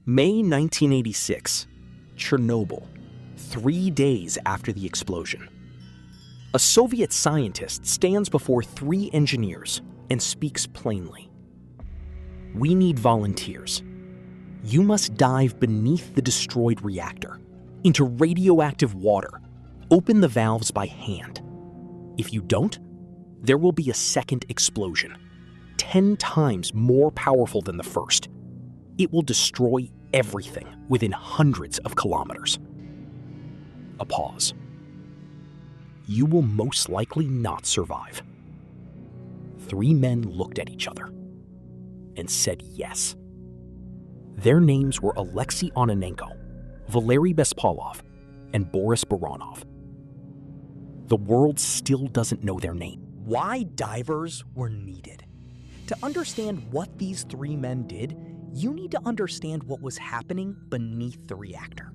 May 1986, Chernobyl, 3 days after the explosion. A Soviet scientist stands before 3 engineers and speaks plainly. We need volunteers. You must dive beneath the destroyed reactor, into radioactive water. Open the valves by hand. If you don't, there will be a second explosion, 10 times more powerful than the first. It will destroy everything within hundreds of kilometers. A pause. You will most likely not survive. 3 men looked at each other and said yes. Their names were Alexei Ananenko, Valeri Bespalov, and Boris Baranov. The world still doesn't know their name. Why divers were needed. To understand what these 3 men did, you need to understand what was happening beneath the reactor.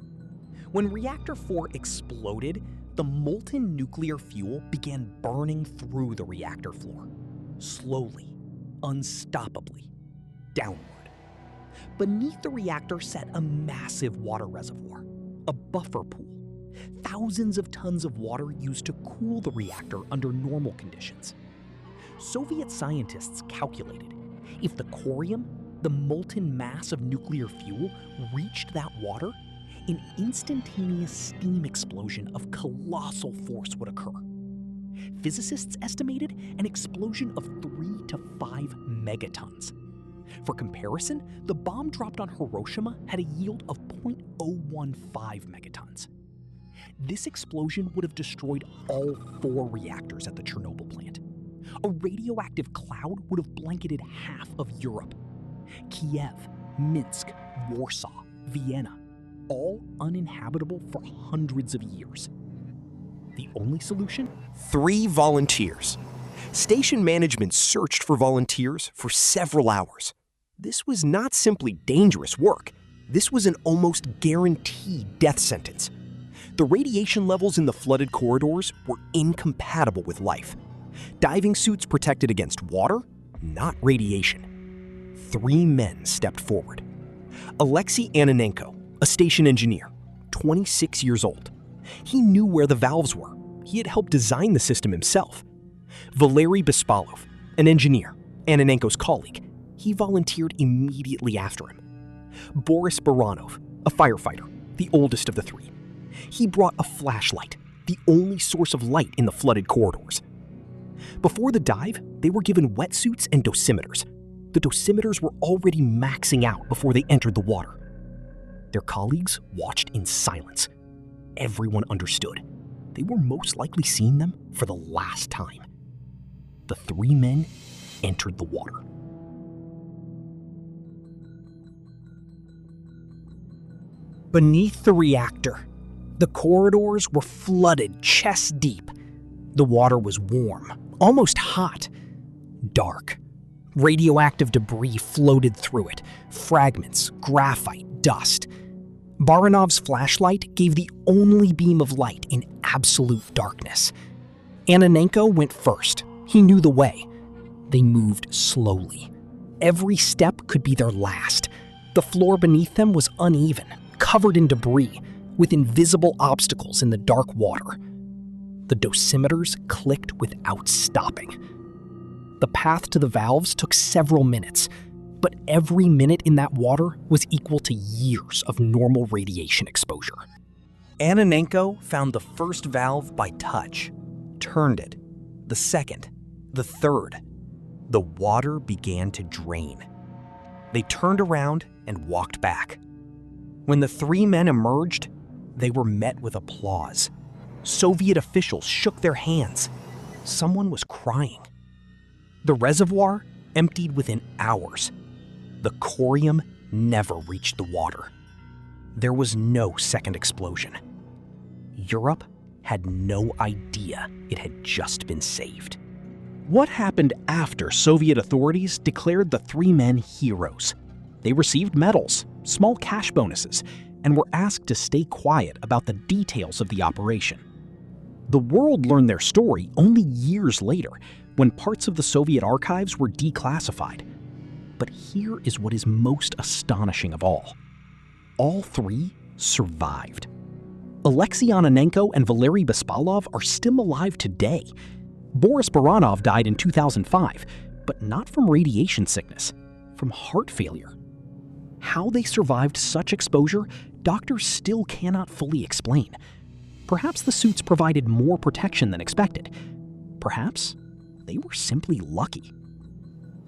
When Reactor 4 exploded, the molten nuclear fuel began burning through the reactor floor, slowly, unstoppably, downward. Beneath the reactor sat a massive water reservoir, a buffer pool, thousands of tons of water used to cool the reactor under normal conditions. Soviet scientists calculated if the corium, the molten mass of nuclear fuel, reached that water, an instantaneous steam explosion of colossal force would occur. Physicists estimated an explosion of 3 to 5 megatons. For comparison, the bomb dropped on Hiroshima had a yield of 0.015 megatons. This explosion would have destroyed all 4 reactors at the Chernobyl plant. A radioactive cloud would have blanketed half of Europe. Kyiv, Minsk, Warsaw, Vienna, all uninhabitable for hundreds of years. The only solution? 3 volunteers. Station management searched for volunteers for several hours. This was not simply dangerous work. This was an almost guaranteed death sentence. The radiation levels in the flooded corridors were incompatible with life. Diving suits protected against water, not radiation. 3 men stepped forward. Alexei Ananenko, a station engineer, 26 years old. He knew where the valves were. He had helped design the system himself. Valeri Bespalov, an engineer, Ananenko's colleague. He volunteered immediately after him. Boris Baranov, a firefighter, the oldest of the 3. He brought a flashlight, the only source of light in the flooded corridors. Before the dive, they were given wetsuits and dosimeters. The dosimeters were already maxing out before they entered the water. Their colleagues watched in silence. Everyone understood. They were most likely seeing them for the last time. The 3 men entered the water. Beneath the reactor, the corridors were flooded chest deep. The water was warm, almost hot, dark. Radioactive debris floated through it, fragments, graphite, dust. Baranov's flashlight gave the only beam of light in absolute darkness. Ananenko went first. He knew the way. They moved slowly. Every step could be their last. The floor beneath them was uneven, covered in debris, with invisible obstacles in the dark water. The dosimeters clicked without stopping. The path to the valves took several minutes, but every minute in that water was equal to years of normal radiation exposure. Ananenko found the first valve by touch, turned it, the second, the third. The water began to drain. They turned around and walked back. When the 3 men emerged, they were met with applause. Soviet officials shook their hands. Someone was crying. The reservoir emptied within hours. The corium never reached the water. There was no second explosion. Europe had no idea it had just been saved. What happened after Soviet authorities declared the 3 men heroes? They received medals, small cash bonuses, and were asked to stay quiet about the details of the operation. The world learned their story only years later, when parts of the Soviet archives were declassified. But here is what is most astonishing of all. all three survived. Alexei Ananenko and Valeri Bespalov are still alive today. Boris Baranov died in 2005, but not from radiation sickness, from heart failure. How they survived such exposure, doctors still cannot fully explain. Perhaps the suits provided more protection than expected. Perhaps they were simply lucky.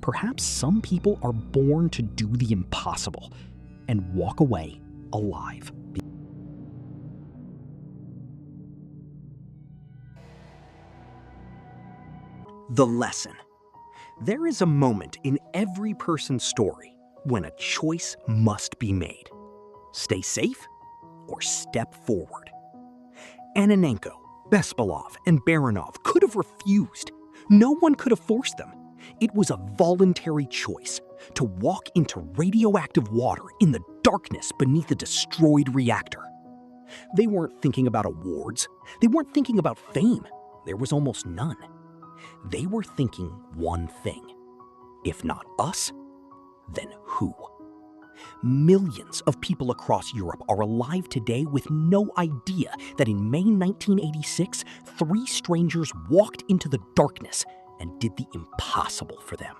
Perhaps some people are born to do the impossible and walk away alive. The lesson. There is a moment in every person's story when a choice must be made. Stay safe or step forward. Ananenko, Bespalov, and Baranov could have refused. No one could have forced them. It was a voluntary choice to walk into radioactive water in the darkness beneath a destroyed reactor. They weren't thinking about awards. They weren't thinking about fame. There was almost none. They were thinking one thing. If not us, then who? Millions of people across Europe are alive today with no idea that in May 1986, three strangers walked into the darkness and did the impossible for them.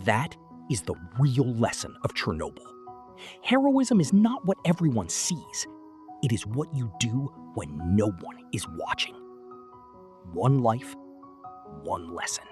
That is the real lesson of Chernobyl. Heroism is not what everyone sees. It is what you do when no one is watching. One life, one lesson.